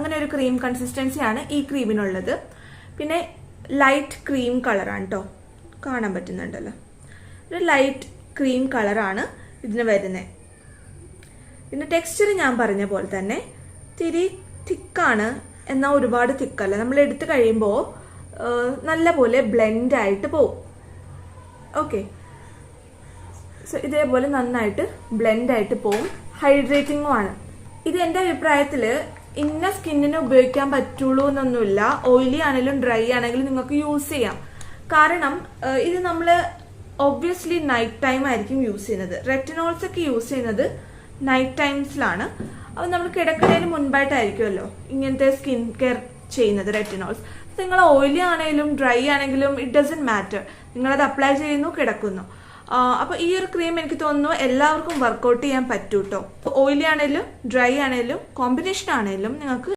അങ്ങനെ ഒരു ക്രീം കൺസിസ്റ്റൻസിയാണ് ഈ ക്രീമിനുള്ളത്. പിന്നെ ലൈറ്റ് ക്രീം കളറാണ് കേട്ടോ, കാണാൻ പറ്റുന്നുണ്ടല്ലോ. ഒരു ലൈറ്റ് ക്രീം കളറാണ് ഇതിന് വരുന്നത്. പിന്നെ ടെക്സ്ചർ ഞാൻ പറഞ്ഞ പോലെ തന്നെ തിരി തിക്കാണ്, എന്നാൽ ഒരുപാട് തിക്കല്ല. നമ്മൾ എടുത്തു കഴിയുമ്പോൾ നല്ല പോലെ ബ്ലെൻഡ് ആയിട്ട് പോവും. ഓക്കെ, സോ ഇതേപോലെ നന്നായിട്ട് ബ്ലെൻഡ് ആയിട്ട് പോവും. ഹൈഡ്രേറ്റിംഗും ആണ്. ഇത് എൻ്റെ അഭിപ്രായത്തിൽ ഇന്ന സ്കിന്നിന് ഉപയോഗിക്കാൻ പറ്റുള്ളൂ എന്നൊന്നുമില്ല. ഓയിലി ആണെങ്കിലും ഡ്രൈ ആണെങ്കിലും നിങ്ങൾക്ക് യൂസ് ചെയ്യാം. കാരണം ഇത് നമ്മൾ ഒബ്വിയസ്ലി നൈറ്റ് ടൈം ആയിരിക്കും യൂസ് ചെയ്യുന്നത്. റെറ്റിനോൾസ് ഒക്കെ യൂസ് ചെയ്യുന്നത് നൈറ്റ് ടൈംസിലാണ്. അപ്പോൾ നമ്മൾ കിടക്കുന്നതിന് മുൻപായിട്ടായിരിക്കുമല്ലോ ഇങ്ങനത്തെ സ്കിൻ കെയർ ചെയ്യുന്നത് റെറ്റിനോൾസ്. നിങ്ങൾ ഓയിലി ആണെങ്കിലും ഡ്രൈ ആണെങ്കിലും ഇറ്റ് ഡസൻറ്റ് മാറ്റർ. നിങ്ങളത് അപ്ലൈ ചെയ്യുന്നു, കിടക്കുന്നു. അപ്പോൾ ഈ ഒരു ക്രീം എനിക്ക് തോന്നുന്നു എല്ലാവർക്കും വർക്കൗട്ട് ചെയ്യാൻ പറ്റൂ കേട്ടോ. ഓയിലി ആണെങ്കിലും ഡ്രൈ ആണെങ്കിലും കോമ്പിനേഷൻ ആണെങ്കിലും നിങ്ങൾക്ക്